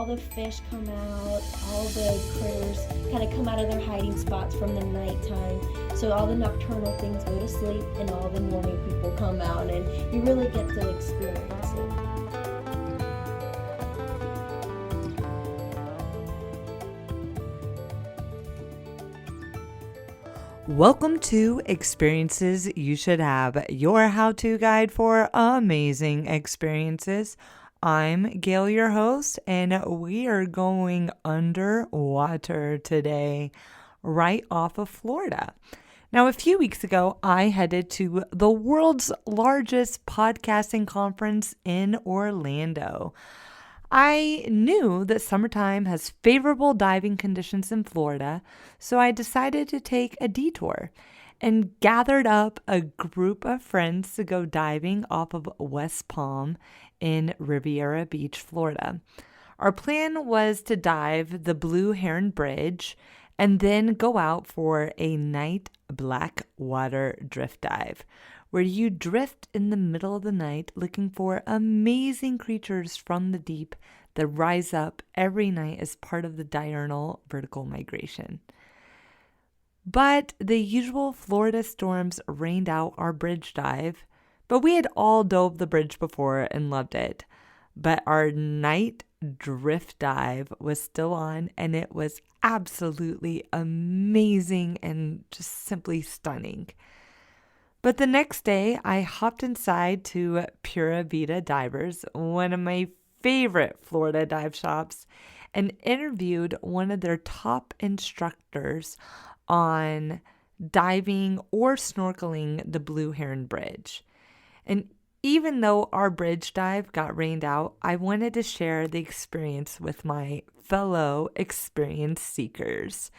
all the fish come out, all the critters kind of come out of their hiding spots from the nighttime. So all the nocturnal things go to sleep, and all the morning people come out, and you really get to experience it. Welcome to Experiences You Should Have, your how-to guide for amazing experiences. I'm Gail, your host, and we are going underwater today, right off of Florida. Now, a few weeks ago, I headed to the world's largest podcasting conference in Orlando. I knew that summertime has favorable diving conditions in Florida, so I decided to take a detour and gathered up a group of friends to go diving off of West Palm in Riviera Beach, Florida. Our plan was to dive the Blue Heron Bridge and then go out for a night black water drift dive, where you drift in the middle of the night looking for amazing creatures from the deep that rise up every night as part of the diurnal vertical migration. But the usual Florida storms rained out our bridge dive, but we had all dove the bridge before and loved it. But our night drift dive was still on, and it was absolutely amazing and just simply stunning. But the next day, I hopped inside to Pura Vida Divers, one of my favorite Florida dive shops, and interviewed one of their top instructors on diving or snorkeling the Blue Heron Bridge. And even though our bridge dive got rained out, I wanted to share the experience with my fellow experience seekers.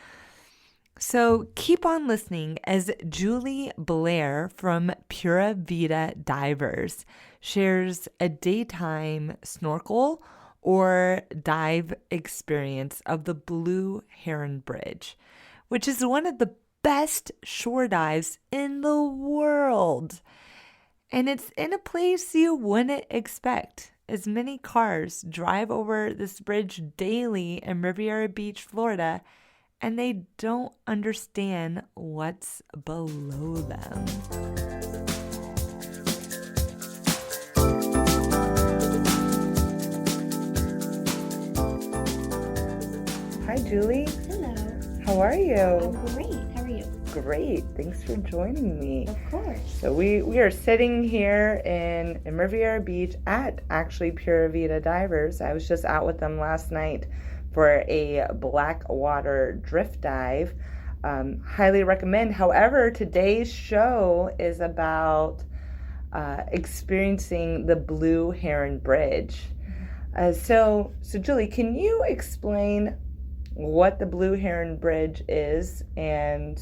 So keep on listening as Julie Blair from Pura Vida Divers shares a daytime snorkel or dive experience of the Blue Heron Bridge, which is one of the best shore dives in the world. And it's in a place you wouldn't expect, as many cars drive over this bridge daily in Riviera Beach, Florida, and they don't understand what's below them. Hi, Julie. Hello. How are you? I'm great. How are you? Great. Thanks for joining me. Of course. So we are sitting here in Riviera Beach at actually Pura Vida Divers. I was just out with them last night for a black water drift dive. Highly recommend. However, today's show is about experiencing the Blue Heron Bridge. So Julie, can you explain what the Blue Heron Bridge is and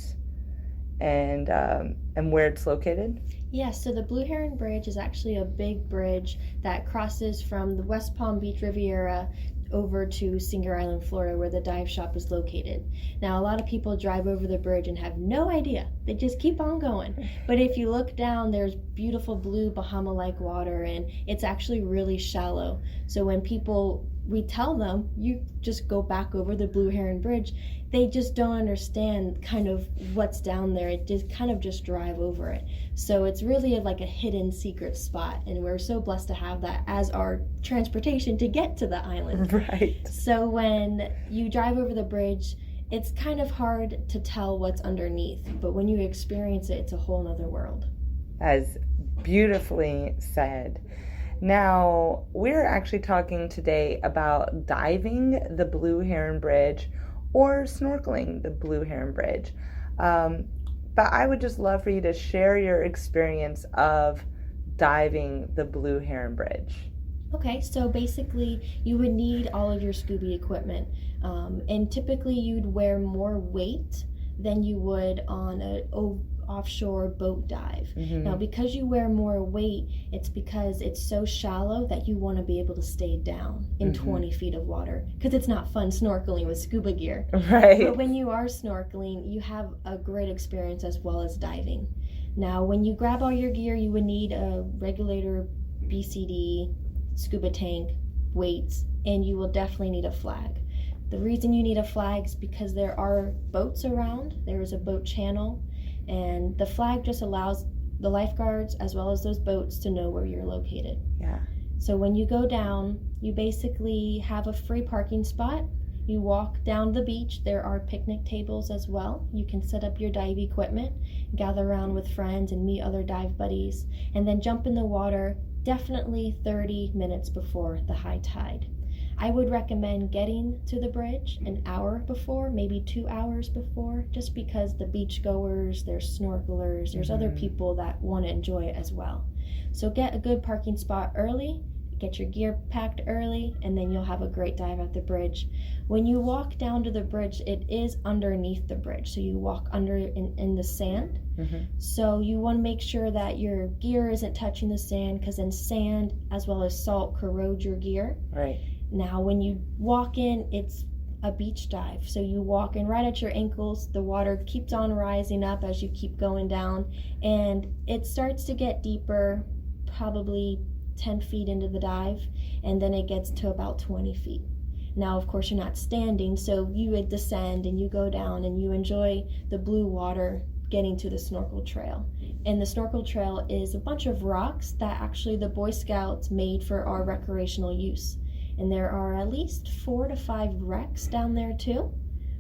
where it's located? Yes, so the Blue Heron Bridge is actually a big bridge that crosses from the West Palm Beach Riviera over to Singer Island, Florida, where the dive shop is located. Now, a lot of people drive over the bridge and have no idea. They just keep on going. But if you look down, there's beautiful blue Bahama-like water, and it's actually really shallow. So when we tell them, you just go back over the Blue Heron Bridge, they just don't understand kind of what's down there. It just kind of just drive over it. So it's really like a hidden secret spot, and we're so blessed to have that as our transportation to get to the island. Right. So when you drive over the bridge, it's kind of hard to tell what's underneath, but when you experience it, it's a whole nother world. As beautifully said. Now, we're actually talking today about diving the Blue Heron Bridge or snorkeling the Blue Heron Bridge. But I would just love for you to share your experience of diving the Blue Heron Bridge. Okay, so basically you would need all of your scuba equipment, and typically you'd wear more weight than you would on an offshore boat dive. Mm-hmm. Now, because you wear more weight, it's because it's so shallow that you want to be able to stay down in 20 feet of water, because it's not fun snorkeling with scuba gear. Right. But when you are snorkeling, you have a great experience as well as diving. Now, when you grab all your gear, you would need a regulator, BCD, scuba tank, weights, and you will definitely need a flag. The reason you need a flag is because there are boats around. There is a boat channel, and the flag just allows the lifeguards as well as those boats to know where you're located. Yeah. So when you go down, you basically have a free parking spot. You walk down the beach. There are picnic tables as well. You can set up your dive equipment, gather around with friends and meet other dive buddies, and then jump in the water definitely 30 minutes before the high tide. I would recommend getting to the bridge an hour before, maybe 2 hours before, just because the beach goers, there's snorkelers, there's other people that want to enjoy it as well. So get a good parking spot early, get your gear packed early, and then you'll have a great dive at the bridge. When you walk down to the bridge, it is underneath the bridge, so you walk under in the sand. So you want to make sure that your gear isn't touching the sand, because then sand as well as salt corrode your gear. Right. Now when you walk in, it's a beach dive, so you walk in right at your ankles. The water keeps on rising up as you keep going down, and it starts to get deeper, probably 10 feet into the dive, and then it gets to about 20 feet. Now, of course, you're not standing, so you would descend and you go down and you enjoy the blue water getting to the snorkel trail. And the snorkel trail is a bunch of rocks that actually the Boy Scouts made for our recreational use. And there are at least 4 to 5 wrecks down there too.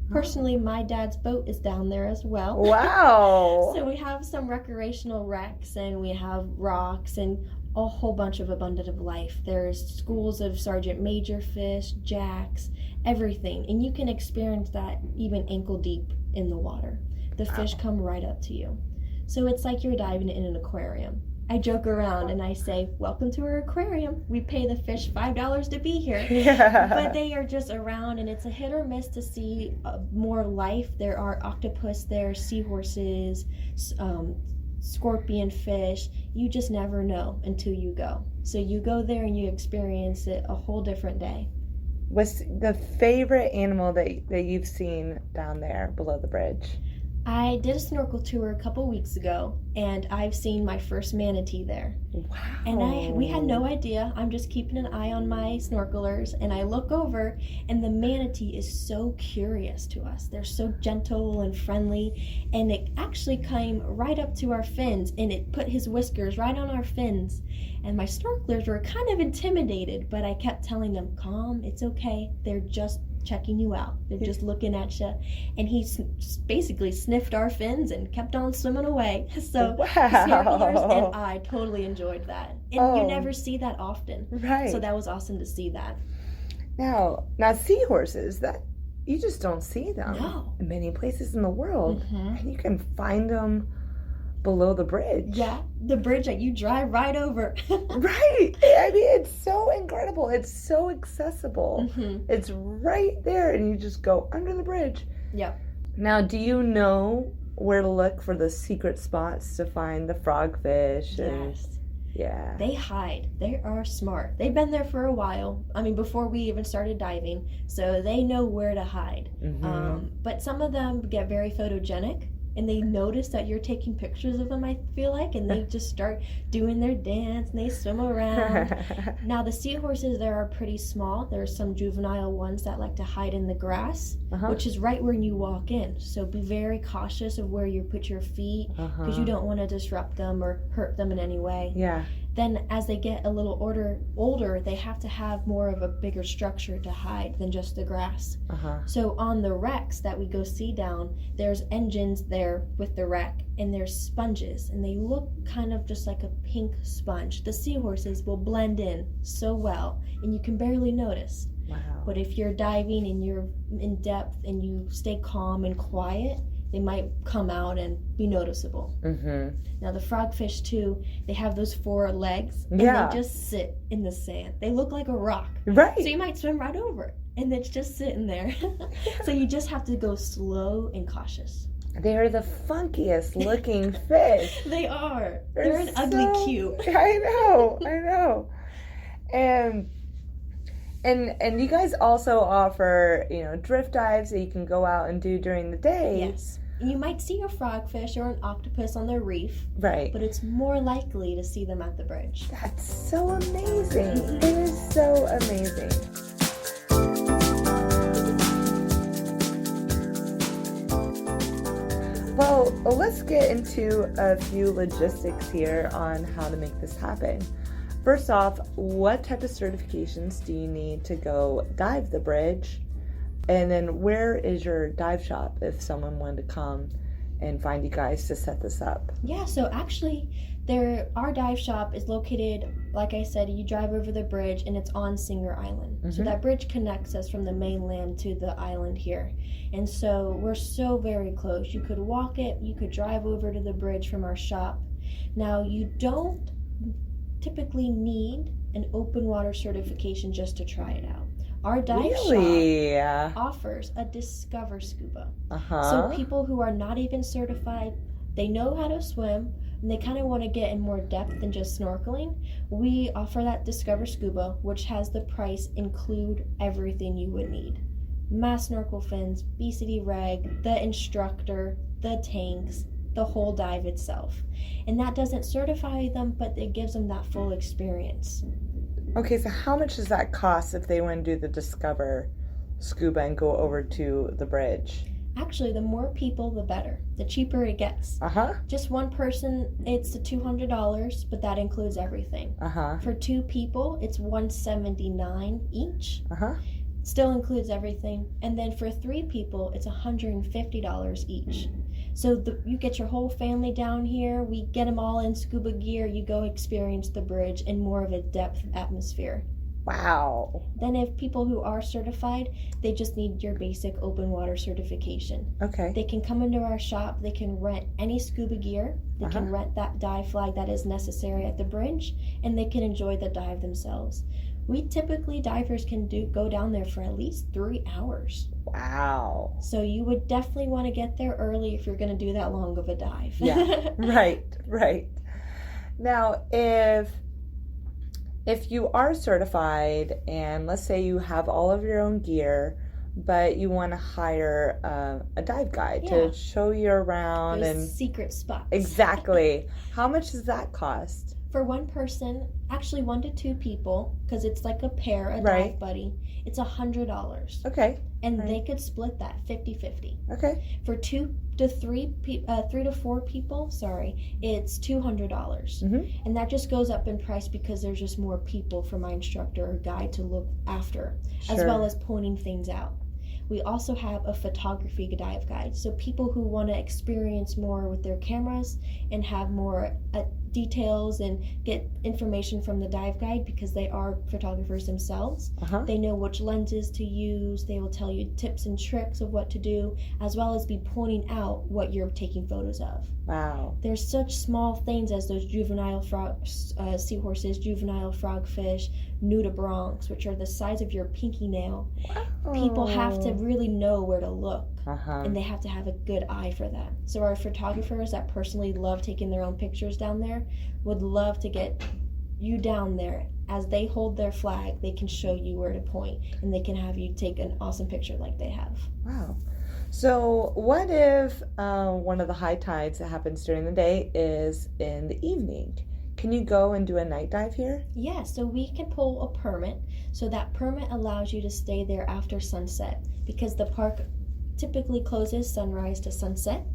Personally, my dad's boat is down there as well. Wow. So we have some recreational wrecks, and we have rocks and a whole bunch of abundant of life. There's schools of sergeant major fish, jacks, everything. And you can experience that even ankle deep in the water. The fish come right up to you. So it's like you're diving in an aquarium. I joke around and I say, welcome to our aquarium. We pay the fish $5 to be here. Yeah. But they are just around, and it's a hit or miss to see more life. There are octopus there, seahorses, scorpion fish. You just never know until you go. So you go there and you experience it a whole different day. What's the favorite animal that you've seen down there below the bridge? I did a snorkel tour a couple weeks ago, and I've seen my first manatee there. Wow. And we had no idea. I'm just keeping an eye on my snorkelers, and I look over, and the manatee is so curious to us. They're so gentle and friendly, and it actually came right up to our fins, and it put his whiskers right on our fins. And my snorkelers were kind of intimidated, but I kept telling them, calm, it's okay. They're just checking you out. They're just looking at you. And he basically sniffed our fins and kept on swimming away. So wow. snorkelers and I totally enjoyed that. And you never see that often. Right. So that was awesome to see that. Now seahorses, that you just don't see them in many places in the world. And you can find them below the bridge. Yeah, the bridge that you drive right over. Right. I mean, it's so incredible. It's so accessible. It's right there, and you just go under the bridge. Yep. Now, do you know where to look for the secret spots to find the frogfish? Yes. Yeah. They hide. They are smart. They've been there for a while. I mean, before we even started diving, so they know where to hide. But some of them get very photogenic, and they notice that you're taking pictures of them, I feel like, and they just start doing their dance, and they swim around. Now, the seahorses there are pretty small. There are some juvenile ones that like to hide in the grass, which is right when you walk in. So be very cautious of where you put your feet, because you don't want to disrupt them or hurt them in any way. Yeah. Then as they get a little older, they have to have more of a bigger structure to hide than just the grass. So on the wrecks that we go see down, there's engines there with the wreck, and there's sponges, and they look kind of just like a pink sponge. The seahorses will blend in so well, and you can barely notice. Wow. But if you're diving and you're in depth and you stay calm and quiet, they might come out and be noticeable. Now the frogfish too, they have those 4 legs, and they just sit in the sand. They look like a rock. Right. So you might swim right over it, and it's just sitting there. So you just have to go slow and cautious. They're the funkiest looking fish. They are. They're an ugly cute. I know. And you guys also offer, drift dives that you can go out and do during the day. Yes. You might see a frogfish or an octopus on the reef. Right. But it's more likely to see them at the bridge. That's so amazing. It is so amazing. well, let's get into a few logistics here on how to make this happen. First off, what type of certifications do you need to go dive the bridge? And then where is your dive shop if someone wanted to come and find you guys to set this up? Yeah, so actually, our dive shop is located, like I said, you drive over the bridge and it's on Singer Island. So that bridge connects us from the mainland to the island here. And so we're so very close. You could walk it, you could drive over to the bridge from our shop. Now, you don't typically need an open water certification just to try it out. Our dive shop offers a Discover Scuba. So people who are not even certified, they know how to swim, and they kind of want to get in more depth than just snorkeling. We offer that Discover Scuba, which has the price include everything you would need. Mass snorkel fins, BCD reg, the instructor, the tanks, the whole dive itself. And that doesn't certify them, but it gives them that full experience. Okay, so how much does that cost if they want to do the Discover Scuba and go over to the bridge? Actually, the more people, the better. The cheaper it gets. Just one person, it's $200, but that includes everything. For two people, it's $179 each. Still includes everything. And then for three people, it's $150 each. So you get your whole family down here. We get them all in scuba gear. You go experience the bridge in more of a depth atmosphere. Wow. Then if people who are certified, they just need your basic open water certification. Okay. They can come into our shop. They can rent any scuba gear. They can rent that dive flag that is necessary at the bridge, and they can enjoy the dive themselves. We typically, divers can go down there for at least 3 hours. Wow. So you would definitely want to get there early if you're going to do that long of a dive. Yeah, right. Now, if you are certified and let's say you have all of your own gear, but you want to hire a dive guide to show you around those secret spots. Exactly. How much does that cost? For one person, actually 1 to 2 people, because it's like a pair, a dive buddy, it's $100. Okay. And they could split that 50-50. Okay. For 3 to 4 people, it's $200. And that just goes up in price because there's just more people for my instructor or guide to look after, as well as pointing things out. We also have a photography dive guide. So people who want to experience more with their cameras and have more details and get information from the dive guide because they are photographers themselves. They know which lenses to use. They will tell you tips and tricks of what to do, as well as be pointing out what you're taking photos of. Wow. There's such small things as those juvenile seahorses, juvenile frogfish, nudibranchs, which are the size of your pinky nail. Wow. People have to really know where to look, and they have to have a good eye for that. So our photographers that personally love taking their own pictures down there would love to get you down there. As they hold their flag, they can show you where to point, and they can have you take an awesome picture like they have. Wow. So what if one of the high tides that happens during the day is in the evening? Can you go and do a night dive here? Yeah, so we can pull a permit. So that permit allows you to stay there after sunset because the park typically closes sunrise to sunset.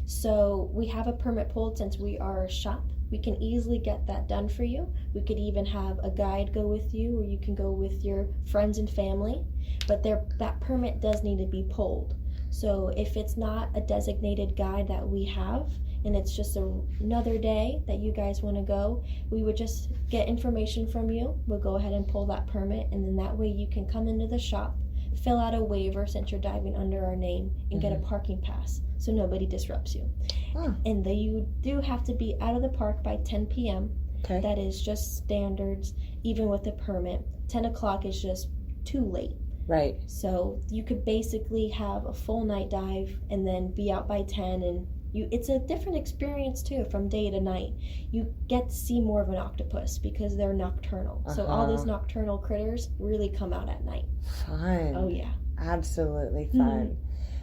So we have a permit pulled since we are a shop. We can easily get that done for you. We could even have a guide go with you, or you can go with your friends and family. But that permit does need to be pulled. So if it's not a designated guide that we have, and it's just another day that you guys want to go, we would just get information from you. We'll go ahead and pull that permit, and then that way you can come into the shop, fill out a waiver since you're diving under our name, and get a parking pass so nobody disrupts you. And you do have to be out of the park by 10 p.m. Okay. That is just standards, even with the permit. 10 o'clock is just too late. Right. So you could basically have a full night dive and then be out by 10, and it's a different experience too from day to night. You get to see more of an octopus because they're nocturnal. So all those nocturnal critters really come out at night. Fun. Oh yeah. Absolutely fun.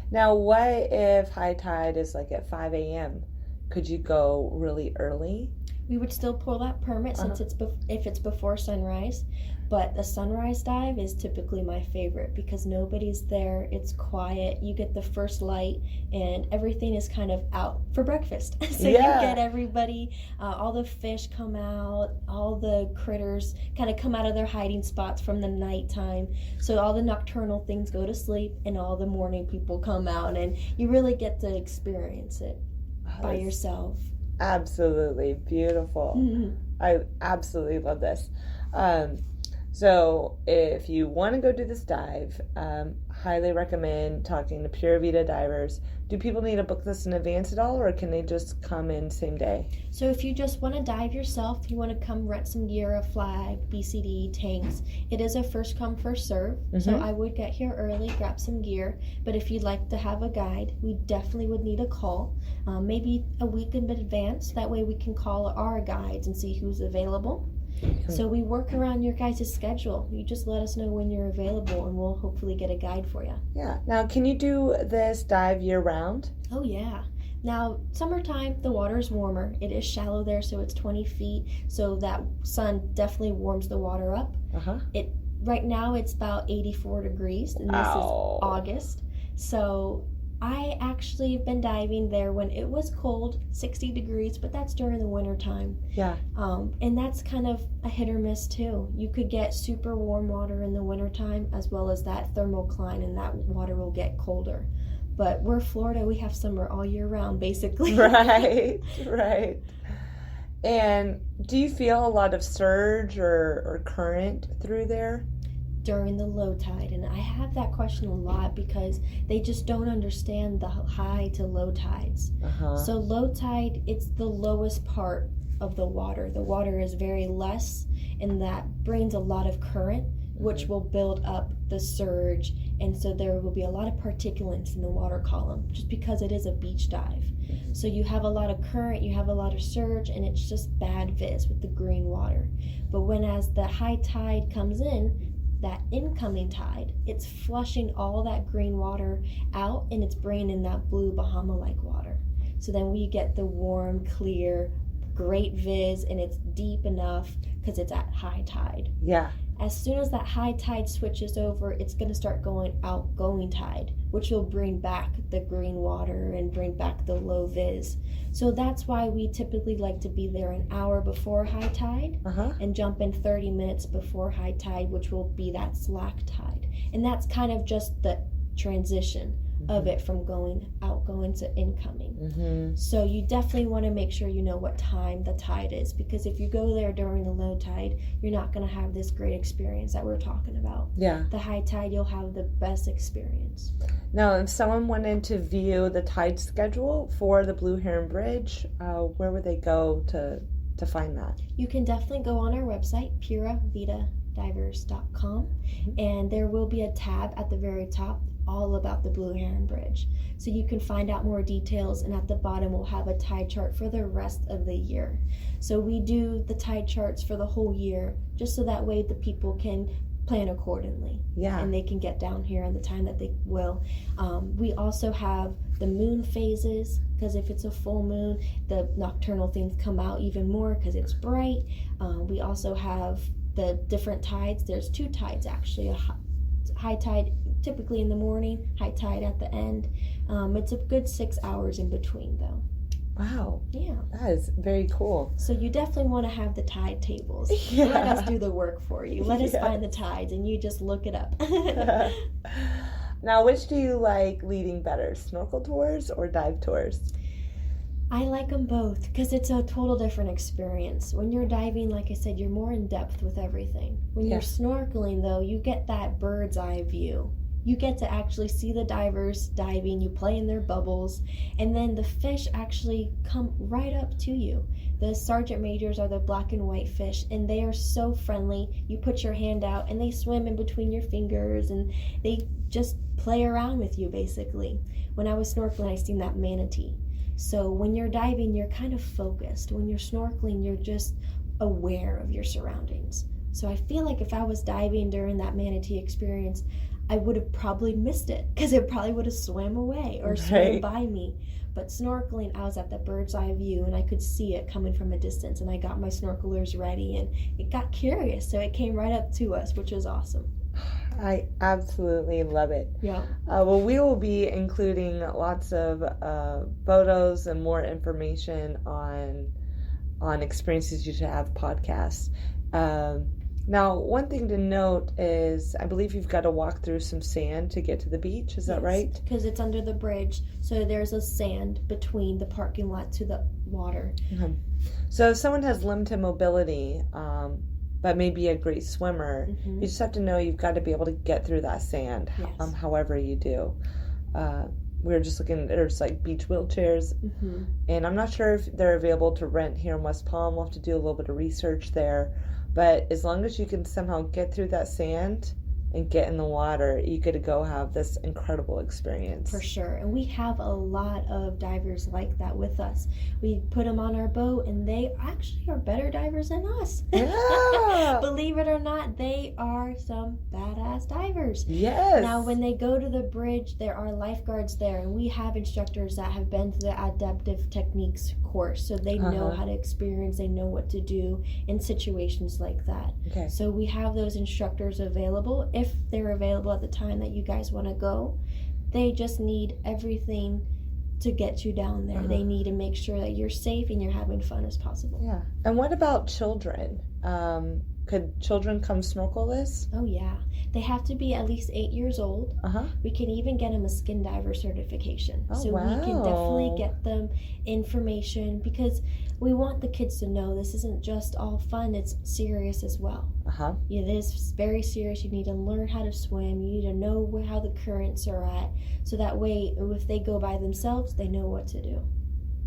Now what if high tide is like at 5 a.m.? Could you go really early? We would still pull that permit since if it's before sunrise, but the sunrise dive is typically my favorite because nobody's there. It's quiet. You get the first light, and everything is kind of out for breakfast. So you get everybody, all the fish come out, all the critters kind of come out of their hiding spots from the nighttime. So all the nocturnal things go to sleep, and all the morning people come out, and you really get to experience it by yourself. Absolutely beautiful. Mm-hmm. I absolutely love this. So if you want to go do this dive, highly recommend talking to Pura Vida divers. Do people need to book this in advance at all, or can they just come in same day? So if you just want to dive yourself, you want to come rent some gear, a flag, BCD, tanks, it is a first come, first serve. Mm-hmm. So I would get here early, grab some gear. But if you'd like to have a guide, we definitely would need a call, maybe a week in advance. That way we can call our guides and see who's available. So we work around your guys' schedule. You just let us know when you're available, and we'll hopefully get a guide for you. Yeah. Now, can you do this dive year-round? Oh, yeah. Now, summertime, the water is warmer. It is shallow there, so it's 20 feet. So that sun definitely warms the water up. Right now, it's about 84 degrees, and this is August. So I actually have been diving there when it was cold, 60 degrees, but that's during the winter time. Yeah. And that's kind of a hit or miss too. You could get super warm water in the winter time, as well as that thermocline, and that water will get colder. But we're Florida, we have summer all year round, basically. Right. And do you feel a lot of surge or current through there? During the low tide, and I have that question a lot because they just don't understand the high to low tides. So low tide, it's the lowest part of the water. The water is very less, and that brings a lot of current, which will build up the surge, and so there will be a lot of particulates in the water column just because it is a beach dive. So you have a lot of current, you have a lot of surge, and it's just bad viz with the green water. But when as the high tide comes in, that incoming tide, it's flushing all that green water out, and it's bringing in that blue Bahama-like water. So then we get the warm, clear, great viz, and it's deep enough because it's at high tide. Yeah. As soon as that high tide switches over, it's going to start going outgoing tide, which will bring back the green water and bring back the low viz. So that's why we typically like to be there an hour before high tide and jump in 30 minutes before high tide, which will be that slack tide. And that's kind of just the transition of it from outgoing to incoming. So you definitely want to make sure you know what time the tide is, because if you go there during the low tide, you're not going to have this great experience that we're talking about. Yeah. The high tide, you'll have the best experience. Now, if someone wanted to view the tide schedule for the Blue Heron Bridge, where would they go to find that? You can definitely go on our website, puravitadivers.com, and there will be a tab at the very top all about the Blue Heron Bridge. So you can find out more details, and at the bottom we'll have a tide chart for the rest of the year. So we do the tide charts for the whole year, just so that way the people can plan accordingly. Yeah. And they can get down here on the time that they will. We also have the moon phases, because if it's a full moon, the nocturnal things come out even more because it's bright. We also have the different tides. There's two tides actually, a high tide typically in the morning, high tide at the end. It's a good 6 hours in between though. Wow. Yeah. That is very cool. So you definitely want to have the tide tables. Yeah. Let us do the work for you. Let us find the tides, and you just look it up. Now, which do you like leading better, snorkel tours or dive tours? I like them both because it's a total different experience. When you're diving, like I said, you're more in depth with everything. When you're snorkeling, though, you get that bird's eye view. You get to actually see the divers diving, you play in their bubbles, and then the fish actually come right up to you. The sergeant majors are the black and white fish, and they are so friendly. You put your hand out, and they swim in between your fingers, and they just play around with you, basically. When I was snorkeling, I seen that manatee. So when you're diving, you're kind of focused. When you're snorkeling, you're just aware of your surroundings. So I feel like if I was diving during that manatee experience, I would have probably missed it because it probably would have swam away or swam by me. But snorkeling, I was at the bird's eye view and I could see it coming from a distance, and I got my snorkelers ready and it got curious, so it came right up to us, which was awesome. I absolutely love it. Yeah. Well, we will be including lots of photos and more information on Experiences You Should Have podcasts. Now, one thing to note is I believe you've got to walk through some sand to get to the beach. Is that right? Because it's under the bridge, so there's a sand between the parking lot to the water. Mm-hmm. So if someone has limited mobility, but maybe a great swimmer, you just have to know you've got to be able to get through that sand, however you do. We were just looking, there's like beach wheelchairs, and I'm not sure if they're available to rent here in West Palm. We'll have to do a little bit of research there. But as long as you can somehow get through that sand and get in the water, you get to go have this incredible experience. For sure. And we have a lot of divers like that with us. We put them on our boat, and they actually are better divers than us. Yeah. Believe it or not, they are some badass divers. Yes. Now, when they go to the bridge, there are lifeguards there, and we have instructors that have been to the adaptive techniques course, so they know how to experience, they know what to do in situations like that. Okay. So we have those instructors available if they're available at the time that you guys want to go. They just need everything to get you down there. They need to make sure that you're safe and you're having fun as possible. Yeah. And what about children? Could children come snorkel this? Oh yeah. They have to be at least 8 years old. We can even get them a skin diver certification. Oh, so wow. we can definitely get them information, because we want the kids to know this isn't just all fun, it's serious as well. It is very serious. You need to learn how to swim. You need to know how the currents are at, so that way if they go by themselves, they know what to do.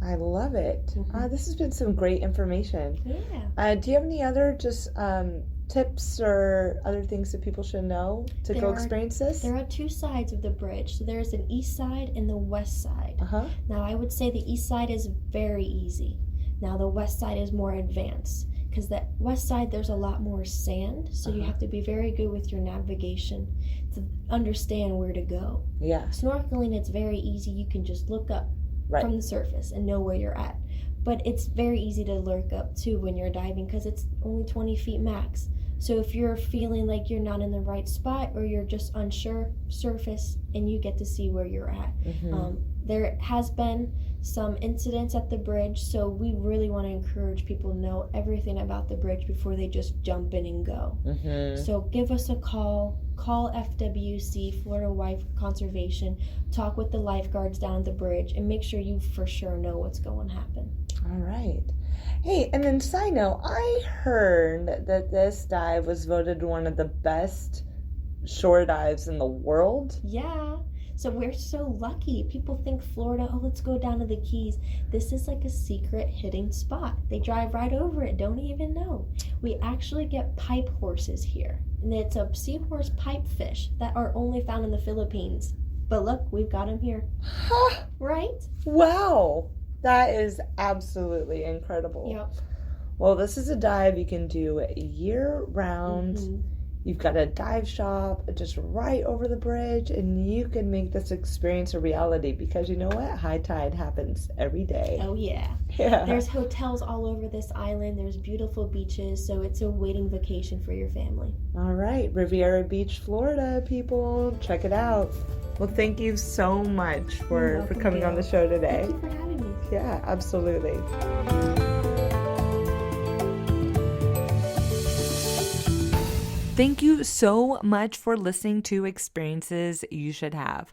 I love it. This has been some great information. Yeah. Do you have any other just tips or other things that people should know to go experience this? There are two sides of the bridge. So there's an east side and the west side. Now, I would say the east side is very easy. Now, the west side is more advanced, because the west side, there's a lot more sand, so you have to be very good with your navigation to understand where to go. Yeah. Snorkeling, it's very easy. You can just look up from the surface and know where you're at. But it's very easy to look up too when you're diving, because it's only 20 feet max. So if you're feeling like you're not in the right spot, or you're just unsure, surface, and you get to see where you're at. There has been some incidents at the bridge, so we really want to encourage people to know everything about the bridge before they just jump in and go. So give us a call FWC, Florida Wildlife Conservation, talk with the lifeguards down at the bridge, and make sure you for sure know what's going to happen. All right. Hey, and then side note, I heard that this dive was voted one of the best shore dives in the world. Yeah. So we're so lucky. People think Florida, oh, let's go down to the Keys. This is like a secret hidden spot. They drive right over it, don't even know. We actually get pipe horses here. And it's a seahorse pipefish that are only found in the Philippines. But look, we've got them here. Right? Wow. That is absolutely incredible. Yep. Well, this is a dive you can do year-round. You've got a dive shop just right over the bridge, and you can make this experience a reality, because you know what? High tide happens every day. Oh, yeah. There's hotels all over this island. There's beautiful beaches, so it's a waiting vacation for your family. All right. Riviera Beach, Florida, people. Check it out. Well, thank you so much for coming on the show today. Thank you for having me. Yeah, absolutely. Thank you so much for listening to Experiences You Should Have.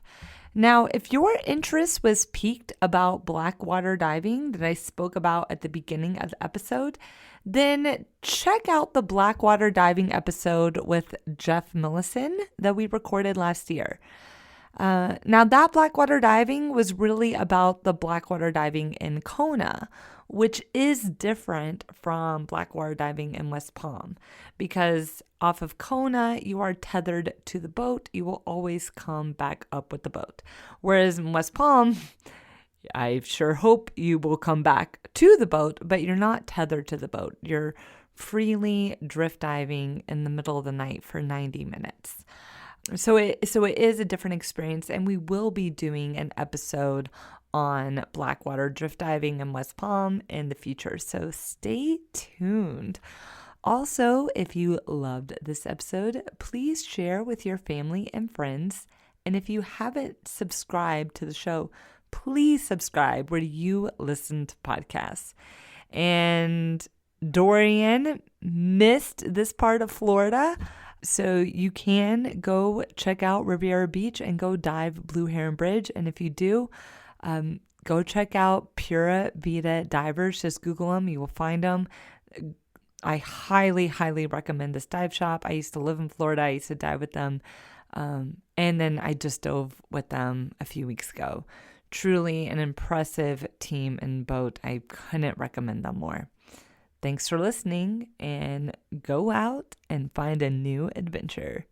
Now, if your interest was piqued about blackwater diving that I spoke about at the beginning of the episode, then check out the blackwater diving episode with Jeff Millison that we recorded last year. Now, that blackwater diving was really about the blackwater diving in Kona, which is different from blackwater diving in West Palm, because off of Kona, you are tethered to the boat. You will always come back up with the boat. Whereas in West Palm, I sure hope you will come back to the boat, but you're not tethered to the boat. You're freely drift diving in the middle of the night for 90 minutes. So it is a different experience, and we will be doing an episode on Blackwater drift diving in West Palm in the future. So stay tuned. Also, if you loved this episode, please share with your family and friends. And if you haven't subscribed to the show, please subscribe where you listen to podcasts. And Dorian missed this part of Florida, so you can go check out Riviera Beach and go dive Blue Heron Bridge. And if you do, go check out Pura Vida Divers. Just Google them. You will find them. I highly, highly recommend this dive shop. I used to live in Florida. I used to dive with them. And then I just dove with them a few weeks ago. Truly an impressive team and boat. I couldn't recommend them more. Thanks for listening, and go out and find a new adventure.